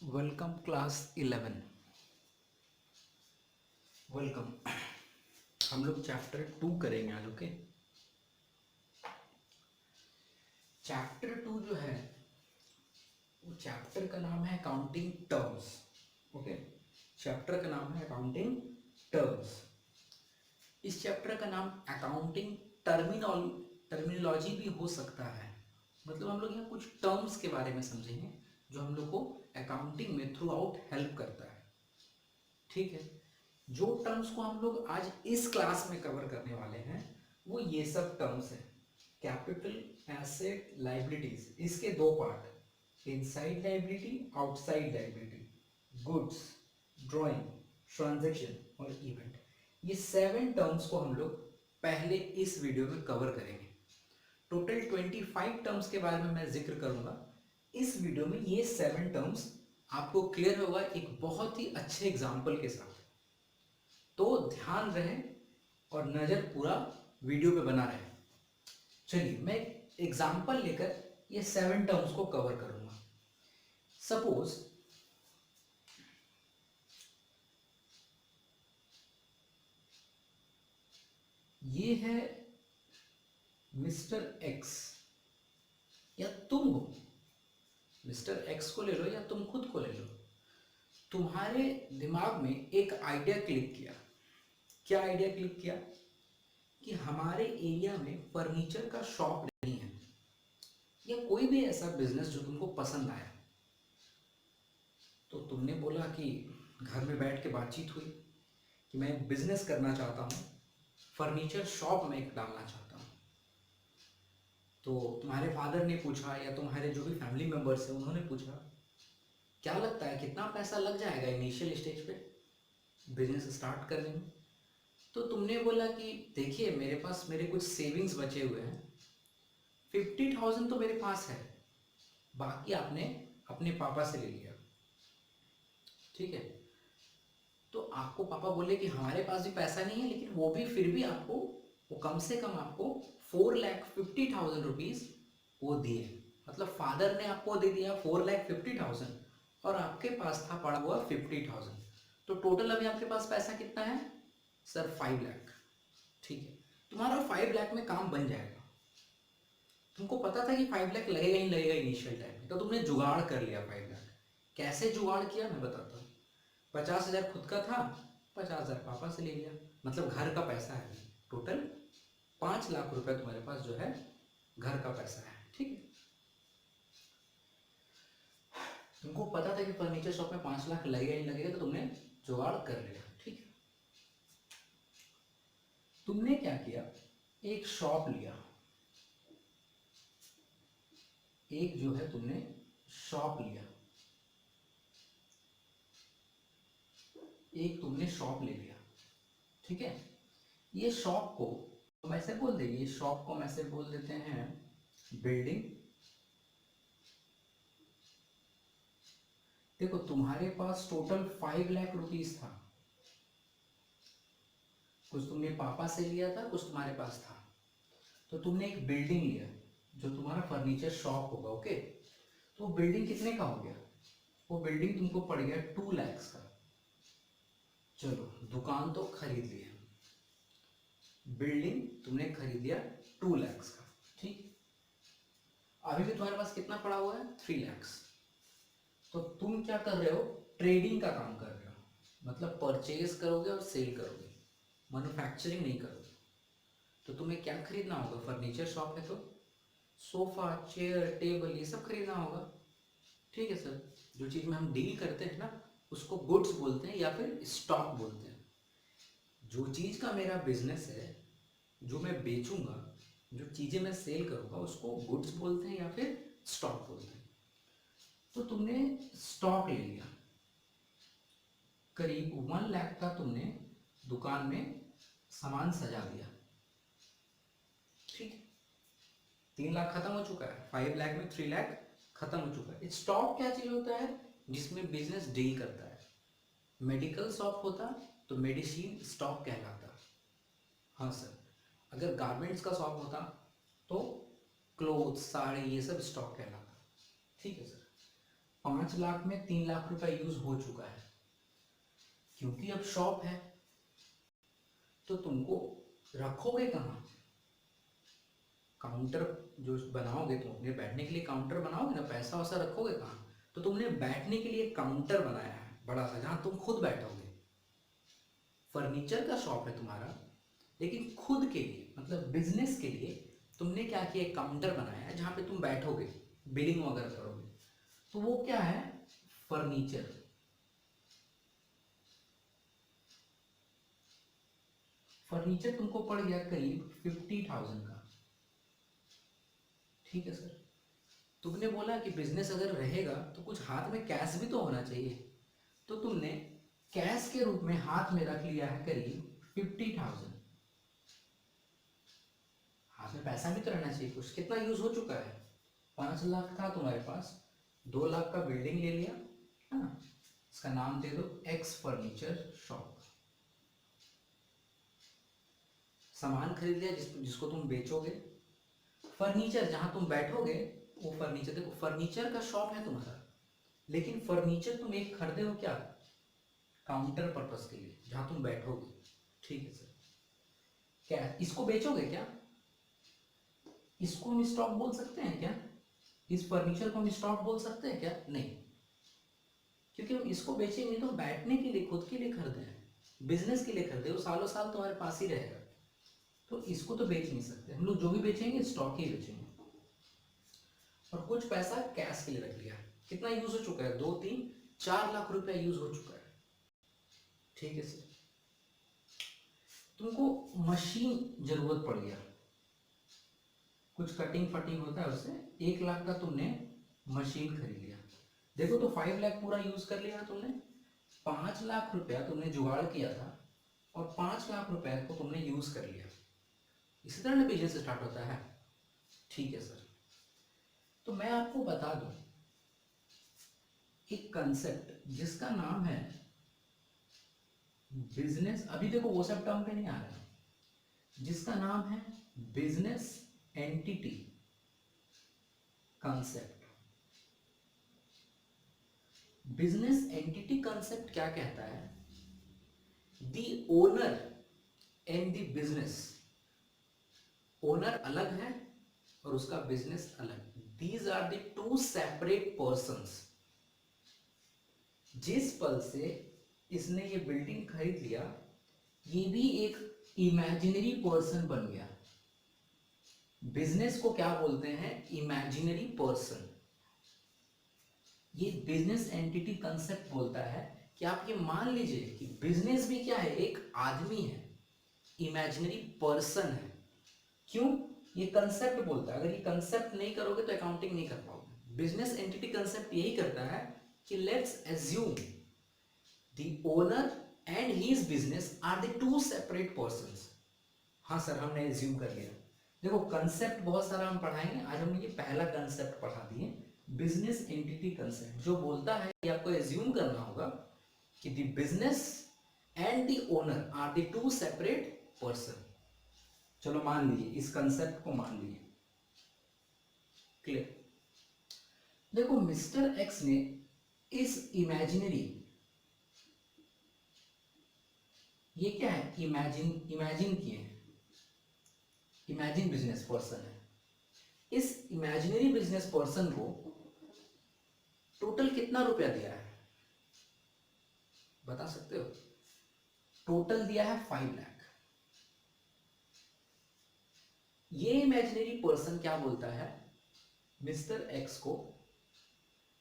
Welcome class 11। Welcome. हम लोग chapter 2 करेंगे आज। ओके, चैप्टर 2 जो है वो चैप्टर का नाम है अकाउंटिंग टर्म्स। ओके, चैप्टर का नाम है अकाउंटिंग टर्म्स। इस चैप्टर का नाम अकाउंटिंग टर्मिनोलॉजी भी हो सकता है। मतलब हम लोग यहाँ कुछ टर्म्स के बारे में समझेंगे जो हम लोग को अकाउंटिंग में थ्रू आउट हेल्प करता है। ठीक है, जो टर्म्स को हम लोग आज इस क्लास में कवर करने वाले हैं वो ये सब टर्म्स हैं। कैपिटल, एसेट, लाइबिलिटीज, इसके दो part, inside liability, outside liability, goods, drawing, transaction और इवेंट। ये 7 टर्म्स को हम लोग पहले इस वीडियो में कवर करेंगे। टोटल 25 टर्म्स के बारे में मैं जिक्र करूंगा इस वीडियो में। ये 7 टर्म्स आपको क्लियर होगा एक बहुत ही अच्छे एग्जाम्पल के साथ। तो ध्यान रहे और नजर पूरा वीडियो पे बना रहे। चलिए मैं एग्जाम्पल लेकर ये 7 टर्म्स को कवर करूंगा। सपोज ये है मिस्टर एक्स या तुम हो। मिस्टर एक्स को ले लो या तुम खुद को ले लो। तुम्हारे दिमाग में एक आइडिया क्लिक किया। क्या आइडिया क्लिक किया कि हमारे एरिया में फर्नीचर का शॉप नहीं है या कोई भी ऐसा बिजनेस जो तुमको पसंद आया। तो तुमने बोला कि घर में बैठ के बातचीत हुई कि मैं बिजनेस करना चाहता हूँ, फर्नीचर शॉप में एक डालना चाहता हूँ। तो तुम्हारे फादर ने पूछा या तुम्हारे जो भी फैमिली मेंबर्स हैं उन्होंने पूछा क्या लगता है कितना पैसा लग जाएगा इनिशियल स्टेज पे बिजनेस स्टार्ट करने में। तो तुमने बोला कि देखिए मेरे कुछ सेविंग्स बचे हुए हैं, 50,000 तो मेरे पास है, बाकी आपने अपने पापा से ले लिया। ठीक है, तो आपको पापा बोले कि हमारे पास भी पैसा नहीं है, लेकिन वो भी फिर भी आपको वो कम से कम आपको 4,50,000 रुपीज वो दिए। मतलब फादर ने आपको दे दिया 4,50,000 और आपके पास था पड़ा हुआ 50,000। तो टोटल अभी आपके पास पैसा कितना है सर? 5 लाख। ठीक है, तुम्हारा 5 लाख में काम बन जाएगा। तुमको पता था कि 5 लाख लगेगा ही लगेगा इनिशियल टाइम में, तो तुमने जुगाड़ कर लिया 5 लाख। कैसे जुगाड़ किया मैं बताता हूँ। 50,000 खुद का था, 50,000 पापा से ले लिया, मतलब घर का पैसा है। टोटल 5 लाख रुपए तुम्हारे पास जो है घर का पैसा है। ठीक है, तुमको पता था कि फर्नीचर शॉप में 5 लाख लगेगा ही लगेगा, तो तुमने जुगाड़ कर लिया। ठीक है, तुमने क्या किया, एक शॉप लिया। एक जो है तुमने शॉप लिया, एक तुमने शॉप ले लिया। ठीक है, ये शॉप को हम ऐसे बोल देंगे, ये शॉप को हम ऐसे बोल देते हैं बिल्डिंग। देखो तुम्हारे पास टोटल 5 लाख रुपीस था, कुछ तुमने पापा से लिया था, कुछ तुम्हारे पास था। तो तुमने एक बिल्डिंग लिया जो तुम्हारा फर्नीचर शॉप होगा। ओके, तो बिल्डिंग कितने का हो गया? वो बिल्डिंग तुमको पड़ गया 2 लाख का। चलो दुकान तो खरीद लिया, बिल्डिंग तुमने खरीद लिया 2 लाख का। ठीक, अभी भी तुम्हारे पास कितना पड़ा हुआ है? 3 लाख। तो तुम क्या कर रहे हो? ट्रेडिंग का काम कर रहे हो, मतलब परचेज करोगे और सेल करोगे, मैन्युफैक्चरिंग नहीं करोगे। तो तुम्हें क्या खरीदना होगा? फर्नीचर शॉप है तो सोफा, चेयर, टेबल ये सब खरीदना होगा। ठीक है सर, जो चीज़ में हम डील करते हैं ना उसको गुड्स बोलते हैं या फिर स्टॉक बोलते हैं। जो चीज़ का मेरा बिजनेस है, जो मैं बेचूंगा, जो चीज़ें मैं सेल करूंगा उसको गुड्स बोलते हैं या फिर स्टॉक बोलते हैं। तो तुमने स्टॉक ले लिया, करीब 1 लाख का तुमने दुकान में सामान सजा दिया। ठीक, 3 लाख खत्म हो चुका है, 5 लाख में 3 लाख खत्म हो चुका है। स्टॉक क्या चीज होता है जिसमें बिजनेस डील करता है? मेडिकल शॉप होता तो मेडिसिन स्टॉक कहलाता। हाँ सर, अगर गारमेंट्स का शॉप होता तो क्लोथ, साड़ी ये सब स्टॉक कहलाता। ठीक है सर, 5 लाख में 3 लाख रुपया यूज हो चुका है, क्योंकि अब शॉप है तो तुमको रखोगे कहाँ? काउंटर जो बनाओगे, तुम अपने बैठने के लिए काउंटर बनाओगे ना, पैसा वैसा रखोगे कहाँ? तो तुमने बैठने के लिए काउंटर बनाया है बड़ा सा, जहाँ तुम खुद बैठोगे। फर्नीचर का शॉप है तुम्हारा, लेकिन खुद के लिए, मतलब बिजनेस के लिए तुमने क्या किया, एक काउंटर बनाया है जहाँ पे तुम बैठोगे, बिलिंग वगैरह करोगे। तो वो क्या है? फर्नीचर। फर्नीचर तुमको पड़ गया करीब 50,000 का। ठीक है सर। तुमने बोला कि बिजनेस अगर रहेगा तो कुछ हाथ में कैश भी तो होना चाहिए, तो तुमने कैश के रूप में हाथ में रख लिया है करीब 50,000। हाथ में पैसा भी तो रहना चाहिए कुछ। कितना यूज हो चुका है? 5 लाख था तुम्हारे पास, 2 लाख का बिल्डिंग ले लिया है ना, इसका नाम दे दो एक्स फर्नीचर शॉप। सामान खरीद लिया जिसको तुम बेचोगे। फर्नीचर जहां तुम बैठोगे वो फर्नीचर, देखो फर्नीचर का शॉप है तुम्हारा, लेकिन फर्नीचर तुम एक खरीदे हो क्या? काउंटर पर्पस के लिए, जहां तुम बैठोगे। ठीक है सर। क्या इसको बेचोगे क्या? इसको हम स्टॉक बोल सकते हैं क्या? इस फर्नीचर को हम स्टॉक बोल सकते हैं क्या? नहीं, क्योंकि हम इसको बेचेंगे तो बैठने के लिए, खुद के लिए खरीदे हैं, बिजनेस के लिए खरीदे, वो सालों साल तुम्हारे पास ही रहेगा। तो इसको तो बेच नहीं सकते हम लोग, जो भी बेचेंगे स्टॉक ही बेचेंगे। और कुछ पैसा कैश के लिए रख लिया। कितना यूज हो चुका है? 2, 3, 4 लाख रुपया यूज हो चुका है। ठीक है सर। तुमको मशीन जरूरत पड़ गया, कुछ कटिंग फटिंग होता है उससे, 1 लाख का तुमने मशीन खरीद लिया। देखो तो 5 लाख पूरा यूज कर लिया तुमने। 5 लाख रुपया तुमने जुगाड़ किया था और 5 लाख रुपया को तुमने यूज कर लिया। इसी तरह ना बिजनेस स्टार्ट होता है। ठीक है सर। तो मैं आपको बता दूं एक कंसेप्ट जिसका नाम है बिजनेस। अभी देखो वो सब टर्म पे नहीं आ रहा है, जिसका नाम है business entity concept. Business entity concept क्या कहता है? The owner and the business, owner अलग है और उसका बिजनेस अलग, these are the two separate persons. जिस पल से इसने ये बिल्डिंग खरीद लिया, ये भी एक इमेजिनरी पर्सन बन गया। बिजनेस को क्या बोलते हैं? Imaginary person. ये बिजनेस एंटिटी कंसेप्ट बोलता है कि आप ये मान लीजिए कि बिजनेस भी क्या है? एक आदमी है, इमेजिनरी पर्सन है। क्यों? ये कंसेप्ट बोलता है, अगर ये कंसेप्ट नहीं करोगे तो अकाउंटिंग नहीं कर पाओगे। बिजनेस एंटिटी कंसेप्ट यही करता है कि let's assume the owner and his business are the two separate persons. हाँ सर, हमने एज्यूम कर लिया। देखो कंसेप्ट बहुत सारा हम पढ़ाएंगे, आज हमने ये पहला कंसेप्ट पढ़ा दिए, बिजनेस एंटिटी कंसेप्ट, जो बोलता है कि आपको एज्यूम करना होगा कि the business and the owner are the two separate person. चलो मान लीजिए, इस कंसेप्ट को मान लीजिए। क्लियर? देखो मिस्टर एक्स ने इस इमेजिनरी, ये क्या है? इमेजिन किए हैं, इमेजिन बिजनेस पर्सन है। इस इमेजिनरी बिजनेस पर्सन को टोटल कितना रुपया दिया है? बता सकते हो? टोटल दिया है 5 लाख। ये इमेजिनरी पर्सन क्या बोलता है मिस्टर एक्स को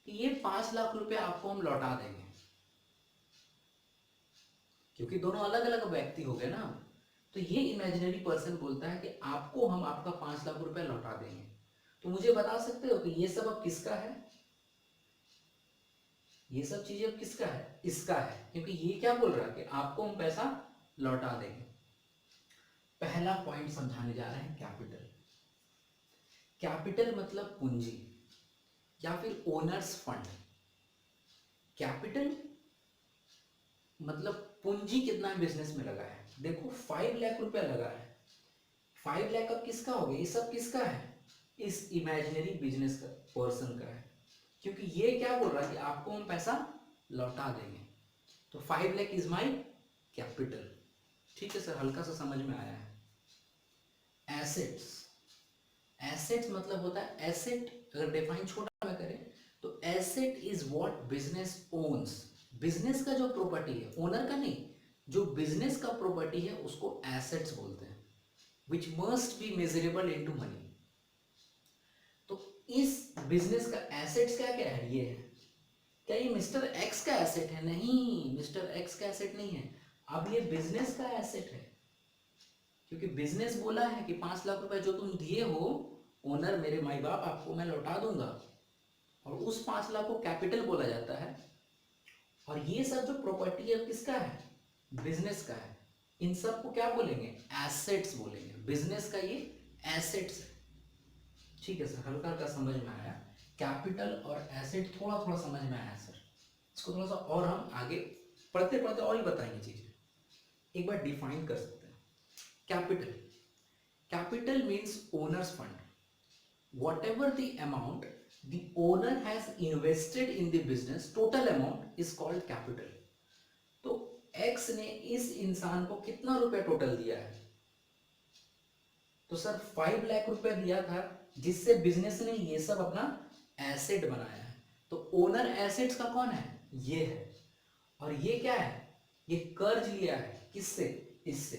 कि ये 5 लाख रुपया आपको हम लौटा देंगे, क्योंकि दोनों अलग अलग व्यक्ति हो गए ना। तो ये इमेजिनरी पर्सन बोलता है कि आपको हम आपका 5 लाख रुपया लौटा देंगे। तो मुझे बता सकते हो कि ये सब अब किसका है? ये सब चीजें अब किसका है? इसका है, क्योंकि ये क्या बोल रहा है कि आपको हम पैसा लौटा देंगे। पहला पॉइंट समझाने जा रहे हैं, कैपिटल। कैपिटल मतलब पूंजी या फिर ओनर्स फंड। कैपिटल मतलब पूंजी कितना बिजनेस में लगा है। देखो 5 लाख रुपया लगा है, 5 लाख अब किसका हो गया? ये सब किसका है? इस इमेजिनरी बिजनेस का, पर्सन का है। क्योंकि ये क्या बोल रहा है कि आपको हम पैसा लौटा देंगे। तो 5 लाख इज माई कैपिटल। ठीक है सर, हल्का सा समझ में आया है। एसेट्स, एसेट्स मतलब होता है एसेट, अगर डिफाइन छोटा में करें तो asset is what business owns. Business का जो प्रॉपर्टी है, ओनर का नहीं, जो बिजनेस का प्रॉपर्टी है उसको एसेट्स बोलते हैं, which must be measurable into money. तो इस बिजनेस का एसेट्स क्या क्या है, ये है। क्या ये मिस्टर एक्स का एसेट है? नहीं, मिस्टर एक्स का एसेट नहीं है। अब ये बिजनेस का एसेट है, क्योंकि बिजनेस बोला है कि 5 लाख रुपए जो तुम दिए हो ओनर, मेरे माई बाप, आपको मैं लौटा दूंगा, और उस 5 लाख को कैपिटल बोला जाता है। और ये सब जो प्रॉपर्टी है किसका है? बिजनेस का है। इन सब को क्या बोलेंगे? एसेट्स बोलेंगे। बिजनेस का ये एसेट्स है। ठीक है सर, हल्का हल्का समझ में आया। कैपिटल और एसेट थोड़ा थोड़ा समझ में आया सर। इसको थोड़ा सा और हम आगे पढ़ते पढ़ते और ही बताएंगे चीजें। एक बार डिफाइन कर सकते हैं capital. Capital means owner's fund, whatever the amount the owner has invested in the business, total amount is called capital। तो x ने इस इंसान को कितना रुपया टोटल दिया है? तो सर 5 लाख रुपया दिया था, जिससे बिजनेस ने ये सब अपना एसेट बनाया है। तो ओनर एसेट्स का कौन है? ये है। और ये क्या है? ये कर्ज लिया है, किससे? इससे।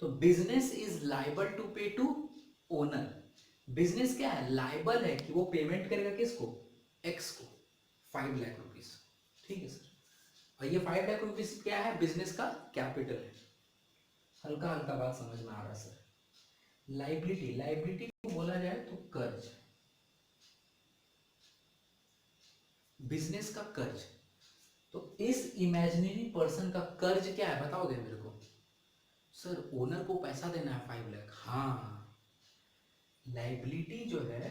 तो बिजनेस इज लाइबल टू पे टू ओनर। बिजनेस क्या है? लाइबल है कि वो पेमेंट करेगा किसको? एक्स को 5 लाख रुपीस। ठीक है सर, और ये 5 लाख रुपीस क्या है? बिजनेस का कैपिटल है। हल्का हल्का बात समझ में आ रहा है सर। लाइबिलिटी, लाइबिलिटी को बोला जाए तो कर्ज, बिजनेस का कर्ज। तो इस इमेजिनरी पर्सन का कर्ज क्या है, बताओगे मेरे को? सर ओनर को पैसा देना है 5 लाख। हाँ, लाइबिलिटी जो है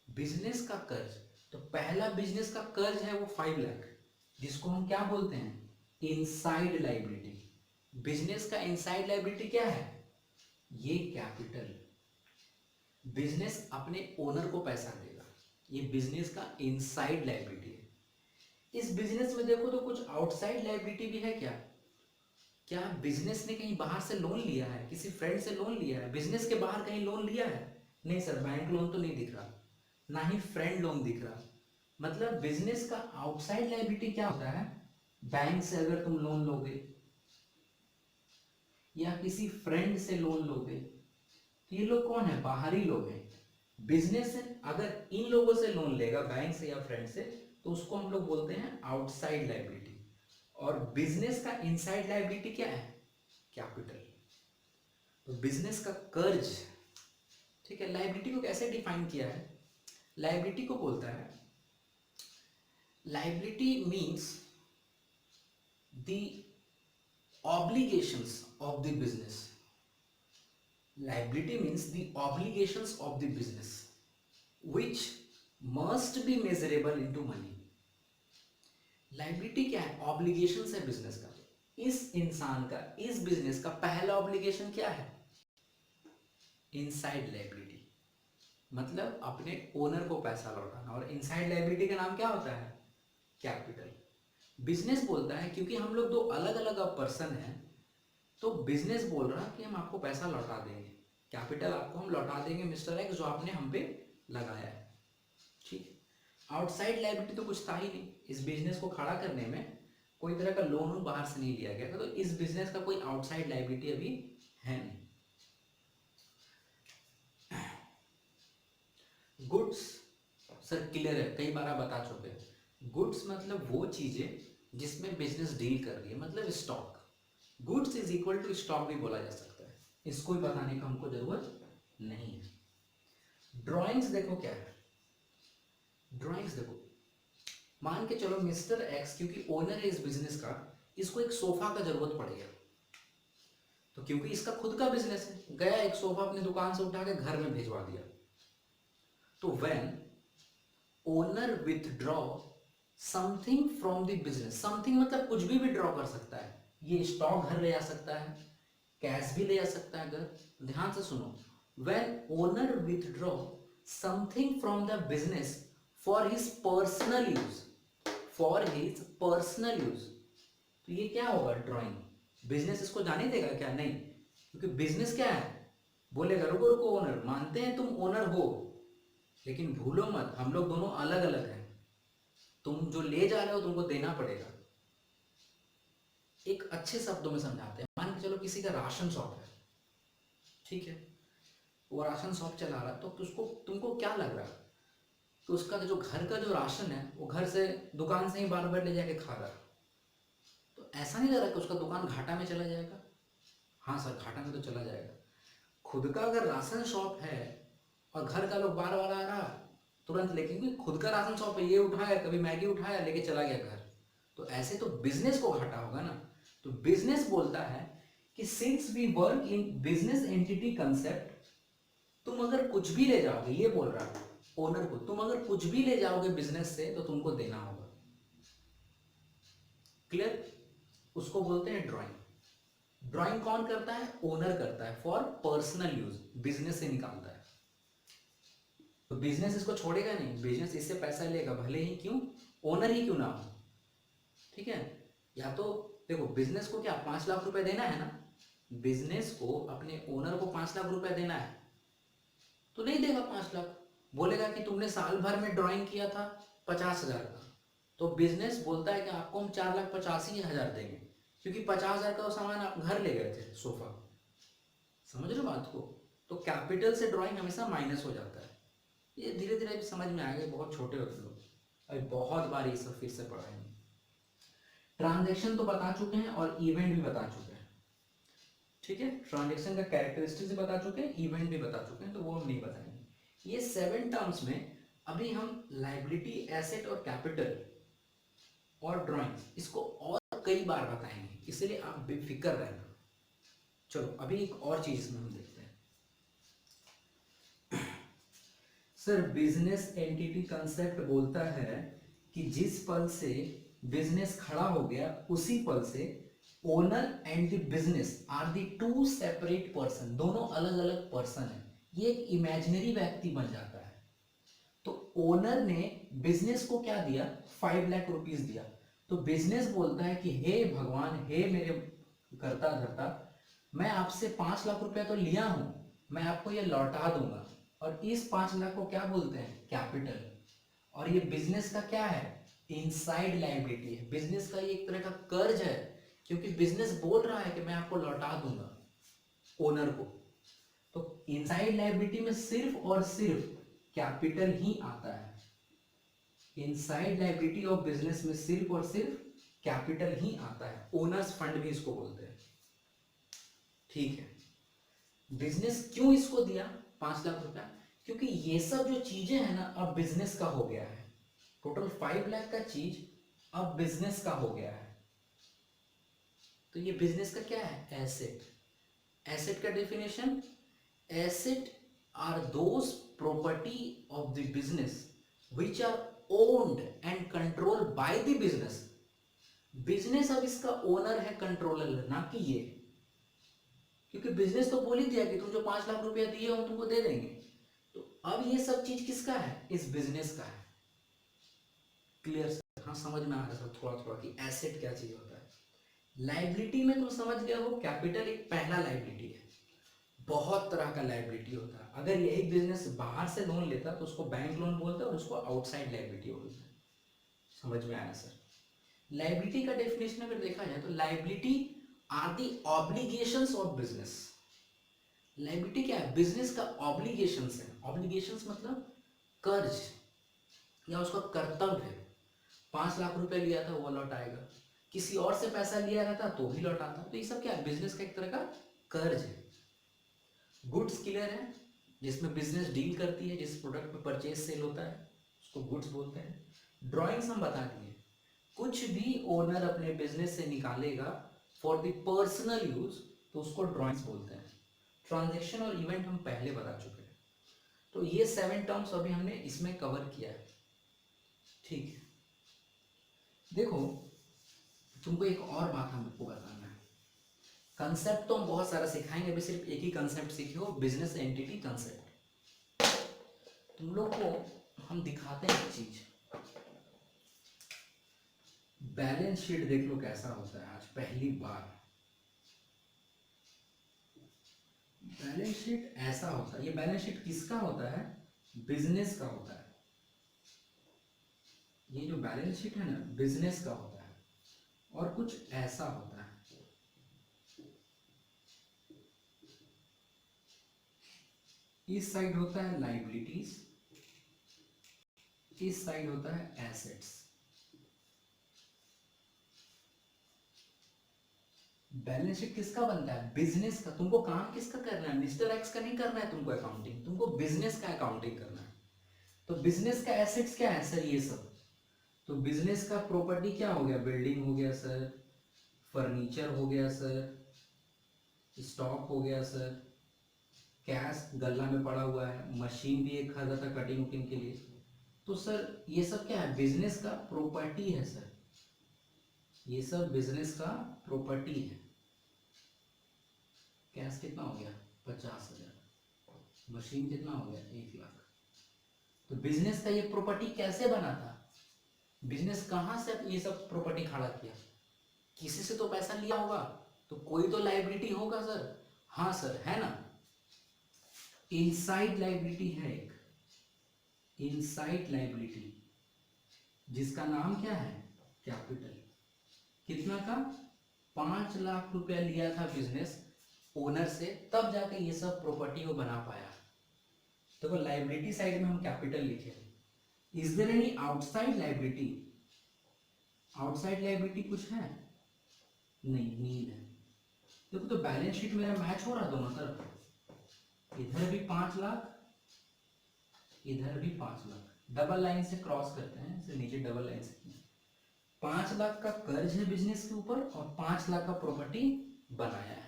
बिजनेस का कर्ज। तो पहला बिजनेस का कर्ज है वो 5 लाख, जिसको हम क्या बोलते हैं? Inside liability. बिजनेस का इनसाइड लाइबिलिटी क्या है? ये कैपिटल। बिजनेस अपने ओनर को पैसा देगा, ये बिजनेस का इनसाइड लाइबिलिटी है। इस बिजनेस में देखो तो कुछ आउटसाइड लाइबिलिटी भी है क्या? क्या बिजनेस ने कहीं बाहर से लोन लिया है? किसी फ्रेंड से लोन लिया है? बिजनेस के बाहर कहीं लोन लिया है? नहीं सर, बैंक लोन तो नहीं दिख रहा, ना ही फ्रेंड लोन दिख रहा। मतलब बिजनेस का आउटसाइड लायबिलिटी क्या होता है? बैंक से अगर तुम लोन लोगे या किसी फ्रेंड से लोन लोगे, तो ये लोग कौन है? बाहरी लोग हैं। बिजनेस अगर इन लोगों से लोन लेगा, बैंक से या फ्रेंड से, तो उसको हम लोग बोलते हैं आउटसाइड लायबिलिटी। और बिजनेस का इनसाइड लायबिलिटी क्या है? कैपिटल। तो बिजनेस का कर्ज, ठीक है। लायबिलिटी को कैसे डिफाइन किया है? लायबिलिटी को बोलता है, liability means the obligations of the business। liability means the obligations of the business which must be measurable into money। liability क्या है? obligations है बिजनेस का। इस इंसान का, इस बिजनेस का पहला ऑब्लिगेशन क्या है? इनसाइड लायबिलिटी, मतलब अपने ओनर को पैसा लौटाना। और इनसाइड लायबिलिटी का नाम क्या होता है? कैपिटल। बिजनेस बोलता है, क्योंकि हम लोग दो अलग अलग पर्सन हैं, तो बिजनेस बोल रहा है कि हम आपको पैसा लौटा देंगे, कैपिटल आपको हम लौटा देंगे मिस्टर एक्स, जो आपने हम पे लगाया है। ठीक है। आउटसाइड लायबिलिटी तो कुछ था ही नहीं। इस बिजनेस को खड़ा करने में कोई तरह का लोन बाहर से नहीं लिया गया था, तो इस बिजनेस का कोई आउटसाइड लायबिलिटी अभी है नहीं। गुड्स, सर क्लियर है, कई बार आप बता चुके हैं। गुड्स मतलब वो चीजें जिसमें बिजनेस डील कर रही है, मतलब stock. Goods is equal to stock भी बोला जा सकता है, इसको भी बताने का हमको जरूरत नहीं है। ड्राइंग्स देखो क्या है, ड्राइंग्स देखो, मान के चलो मिस्टर एक्स, क्योंकि ओनर है इस बिजनेस का, इसको एक सोफा का जरूरत पड़ गया। तो क्योंकि इसका खुद का बिजनेस है, गया एक सोफा अपनी दुकान से उठा के घर में भिजवा दिया। तो when owner withdraw something from the business, something मतलब कुछ भी ड्रॉ कर सकता है, ये स्टॉक घर ले जा सकता है, कैश भी ले जा सकता है घर। ध्यान से सुनो, when owner withdraw something from the business for his personal use, for his personal use. तो ये क्या होगा, ड्राइंग। बिजनेस इसको जाने देगा क्या? नहीं, क्योंकि बिजनेस क्या है, बोलेगा रुको रुको ओनर, मानते हैं तुम ओनर हो, लेकिन भूलो मत हम लोग दोनों अलग अलग हैं, तुम जो ले जा रहे हो तुमको देना पड़ेगा। एक अच्छे शब्दों में समझाते हैं, मान के चलो किसी का राशन शॉप है, ठीक है, वो राशन शॉप चला रहा, तो उसको तुमको क्या लग रहा है कि उसका जो घर का जो राशन है वो घर से दुकान से ही बार बार ले जाके खा रहा है, तो ऐसा नहीं लग रहा कि उसका दुकान घाटा में चला जाएगा? हाँ सर, घाटा में तो चला जाएगा। खुद का अगर राशन शॉप है और घर का लोग बार बार आ रहा तुरंत लेके, क्योंकि खुद का राशन शॉप है, ये उठाया कभी मैगी उठाया लेके चला गया घर, तो ऐसे तो बिजनेस को घाटा होगा ना। तो बिजनेस बोलता है कि since we work in business entity concept, तुम अगर कुछ भी ले जाओगे, ये बोल रहा है ओनर को, तुम अगर कुछ भी ले जाओगे बिजनेस से तो तुमको देना होगा। क्लियर? उसको बोलते हैं ड्राइंग। ड्राइंग कौन करता है? ओनर करता है, फॉर पर्सनल यूज, बिजनेस से निकालता है। तो बिजनेस इसको छोड़ेगा नहीं, बिजनेस इससे पैसा लेगा, भले ही क्यों, ओनर ही क्यों ना हो, ठीक है। या तो देखो, बिजनेस को क्या 5 लाख रुपए देना है ना, बिजनेस को अपने ओनर को 5 लाख रुपए देना है, तो नहीं देगा 5 लाख, बोलेगा कि तुमने साल भर में ड्राइंग किया था 50,000 का, तो बिजनेस बोलता है कि आपको हम 4,85,000 देंगे, क्योंकि 50,000 का वो सामान आप घर ले गए थे, सोफा। समझ रहे हो बात को? तो कैपिटल से ड्राइंग हमेशा माइनस हो जाता है। ये धीरे धीरे समझ में आ गए, बहुत छोटे होते लोग, अभी बहुत बार ये सब फिर से पढ़ाएंगे। ट्रांजैक्शन तो बता चुके हैं और इवेंट भी बता चुके हैं, ठीक है। ट्रांजैक्शन का कैरेक्टरिस्टिक्स भी बता चुके हैं, इवेंट भी बता चुके हैं, तो वो हम नहीं बताएंगे। ये 7 टर्म्स में अभी हम लायबिलिटी, एसेट और कैपिटल और ड्राइंग्स, इसको और कई बार बताएंगे, इसलिए आप बेफिक्र रहना। चलो अभी एक और चीज इसमें हम देखते हैं। सर, बिजनेस एंटिटी कंसेप्ट बोलता है कि जिस पल से बिजनेस खड़ा हो गया उसी पल से owner and the business are the two separate person, दोनों अलग अलग पर्सन है, ये एक इमेजिनरी व्यक्ति बन जाता है। तो ओनर ने बिजनेस को क्या दिया, 5 लाख रुपीज दिया, तो बिजनेस बोलता है कि हे भगवान, हे मेरे करता धरता, मैं आपसे 5 लाख रुपया तो लिया हूं, मैं आपको ये लौटा दूंगा, और इस 5 लाख को क्या बोलते हैं, कैपिटल। और ये बिजनेस का क्या है, इनसाइड लायबिलिटी है, बिजनेस का ये एक तरह का कर्ज है, क्योंकि बिजनेस बोल रहा है कि मैं आपको लौटा दूंगा ओनर को। तो इनसाइड लायबिलिटी में सिर्फ और सिर्फ कैपिटल ही आता है, इनसाइड लायबिलिटी ऑफ बिजनेस में सिर्फ और सिर्फ कैपिटल ही आता है, ओनर्स फंड भी इसको बोलते हैं, ठीक है। बिजनेस क्यों इसको दिया 5 लाख रुपया, क्योंकि ये सब जो चीजें हैं ना अब बिजनेस का हो गया है, टोटल 5 लाख का चीज अब बिजनेस का हो गया है। तो ये बिजनेस का क्या है, एसेट। एसेट का definition, asset are those property of the business which are owned and control by the business. Business अब इसका ओनर है, कंट्रोलर, ना कि ये, क्योंकि बिजनेस तो बोल ही दिया कि तुम जो 5 लाख रुपया दिए हम तुमको दे देंगे, तो अब ये सब चीज किसका है, इस बिजनेस का है। Clear sir? हाँ, समझ में आ रहा है थोड़ा थोड़ा कि एसेट क्या चीज होता है। लायबिलिटी में तुम समझ गए हो, कैपिटल एक पहला लायबिलिटी है, बहुत तरह का लायबिलिटी होता है। अगर यही बिजनेस बाहर से लोन लेता तो उसको बैंक लोन बोलते हैं और उसको आउटसाइड लायबिलिटी बोलते हैं। समझ में आया सर? लायबिलिटी का डेफिनेशन अगर देखा जाए तो liability are the obligations of business. Liability क्या है, बिजनेस का ऑब्लिगेशंस है, ऑब्लिगेशंस मतलब कर्ज या उसका कर्तव्य है। 5 लाख रुपए लिया था वो लौटाएगा, किसी और से पैसा लिया रहता तो भी लौटाता, तो ये सब क्या है, बिजनेस का एक तरह का कर्ज है। गुड्स क्लियर है, जिसमें बिजनेस डील करती है, जिस प्रोडक्ट पे परचेज सेल होता है उसको गुड्स बोलते हैं। ड्राइंग्स हम बता दिए, कुछ भी ओनर अपने बिजनेस से निकालेगा फॉर द पर्सनल यूज तो उसको ड्राइंग्स बोलते हैं। ट्रांजैक्शन और इवेंट हम पहले बता चुके हैं, तो ये 7 टर्म्स अभी हमने इसमें कवर किया है, ठीक है। देखो, तुमको एक और बात हमको बताना है, कंसेप्ट तो हम बहुत सारा सिखाएंगे, अभी सिर्फ एक ही कंसेप्ट सीखे हो, बिजनेस एंटिटी कंसेप्ट। तुम लोग को हम दिखाते हैं एक चीज, बैलेंस शीट देख लो कैसा होता है। आज पहली बार बैलेंस शीट ऐसा होता है। ये बैलेंस शीट किसका होता है? बिजनेस का होता है। ये जो बैलेंस शीट है ना, बिजनेस का होता है और कुछ ऐसा होता है। इस साइड होता है लाइबिलिटीज, इस साइड होता है एसेट्स। बैलेंस शीट किसका बनता है? बिजनेस का। तुमको काम किसका करना है? मिस्टर एक्स का नहीं करना है तुमको अकाउंटिंग, तुमको बिजनेस का अकाउंटिंग करना है। तो बिजनेस का एसेट्स क्या है सर? ये सब। तो बिजनेस का प्रॉपर्टी क्या हो गया? बिल्डिंग हो गया सर, फर्नीचर हो गया सर, स्टॉक हो गया सर, कैश गल्ला में पड़ा हुआ है, मशीन भी एक खरीदा था कटिंग वटिंग के लिए। तो सर ये सब क्या है? बिजनेस का प्रॉपर्टी है सर, ये सब बिजनेस का प्रॉपर्टी है। कैश कितना हो गया? 50,000। मशीन कितना हो गया? 1,00,000। तो बिजनेस का ये प्रॉपर्टी कैसे बना था? बिजनेस कहाँ से ये सब प्रॉपर्टी खड़ा किया? किसी से तो पैसा लिया होगा, तो कोई तो लाइबिलिटी होगा सर। हाँ सर, है ना। इनसाइड लाइबिलिटी है एक, इनसाइड लाइबिलिटी, जिसका नाम क्या है? कैपिटल। कितना का? 5,00,000 रुपया लिया था बिजनेस ओनर से, तब जाके ये सब प्रॉपर्टी वो बना पाया। तो लाइबिलिटी साइड में हम कैपिटल लिखे। Is there any outside liability? Outside liability कुछ है? नहीं, नीड है। देखो तो बैलेंस शीट मेरा मैच हो रहा दोनों तरफ। इधर भी 5,00,000, इधर भी 5,00,000। डबल लाइन से क्रॉस करते हैं, इसे नीचे डबल लाइन से। 5,00,000 का कर्ज है बिजनेस के ऊपर और 5,00,000 का प्रॉपर्टी बनाया है।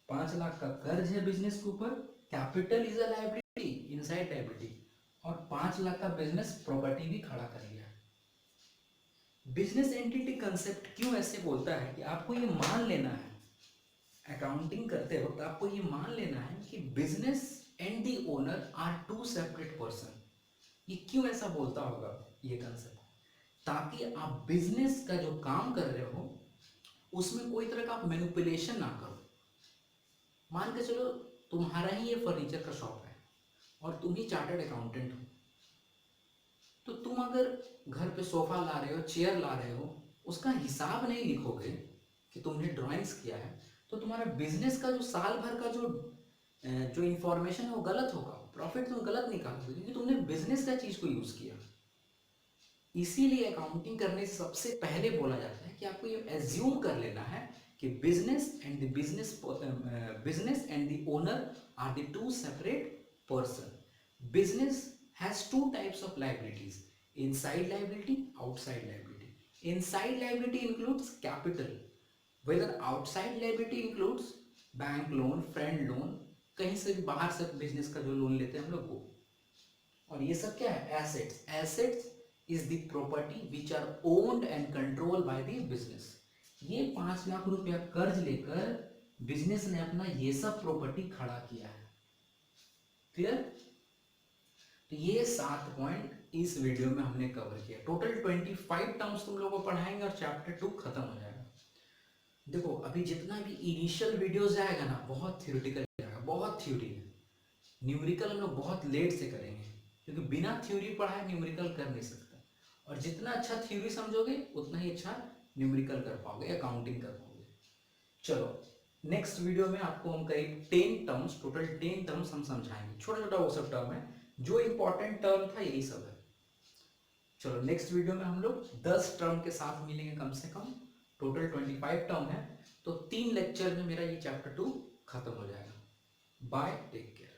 5,00,000 का कर्ज है बिजनेस के ऊपर, capital is a liability, inside liability, और 5,00,000 का बिजनेस प्रॉपर्टी भी खड़ा कर लिया। बिजनेस एंटिटी कंसेप्ट क्यों ऐसे बोलता है कि आपको ये मान लेना है, अकाउंटिंग करते वक्त आपको ये मान लेना है कि business and the owner are two separate person. ये क्यों ऐसा बोलता होगा ये कंसेप्ट? ताकि आप बिजनेस का जो काम कर रहे हो उसमें कोई तरह का आप मैनिपुलेशन ना करो। मान के चलो तुम्हारा ही ये फर्नीचर का शॉप है और तुम ही चार्टर्ड अकाउंटेंट हो, तो तुम अगर घर पे सोफा ला रहे हो, चेयर ला रहे हो, उसका हिसाब नहीं लिखोगे कि तुमने ड्राइंग्स किया है, तो तुम्हारा बिजनेस का जो साल भर का जो इंफॉर्मेशन है वो गलत होगा, प्रॉफिट तुम गलत निकालोगे क्योंकि तुमने बिजनेस का चीज को यूज किया। इसीलिए अकाउंटिंग करने से सबसे पहले बोला जाता है कि आपको ये एज्यूम कर लेना है कि business and the business and the owner are the two separate person. Business has two types of liabilities: inside liability, outside liability. Inside liability includes capital, whether outside liability includes bank loan, friend loan, कहीं से भी बाहर से business का जो loan लेते हैं हम लोग वो। और ये सब क्या है? Assets. Assets is the property which are owned and control by the business. ये 5,00,000 रुपया कर्ज लेकर बिजनेस ने अपना ये सब प्रॉपर्टी खड़ा किया है। क्लियर? तो ये 7 पॉइंट इस वीडियो में हमने कवर किया। टोटल 25 टर्म्स तुम लोगों को पढ़ाएंगे और चैप्टर 2 खत्म हो जाएगा। देखो अभी जितना भी इनिशियल वीडियोस जाएगा ना, बहुत थ्योरेटिकल जाएगा, बहुत थ्योरी है। न्यूमेरिकल हम लोग बहुत लेट से करेंगे क्योंकि बिना थ्योरी पढ़ाए न्यूमेरिकल कर नहीं सकता, और जितना अच्छा थ्योरी समझोगे उतना ही अच्छा न्यूमेरिकल कर पाओगे, अकाउंटिंग कर पाओगे। चलो नेक्स्ट वीडियो में आपको हम करीब 10 टर्म्स, टोटल 10 टर्म्स हम समझाएंगे। छोटा छोटा वो सब टर्म है, जो इंपॉर्टेंट टर्म था यही सब है। चलो नेक्स्ट वीडियो में हम लोग 10 टर्म के साथ मिलेंगे कम से कम। टोटल 25 टर्म है, तो 3 लेक्चर में मेरा ये चैप्टर 2 खत्म हो जाएगा। Bye, take care.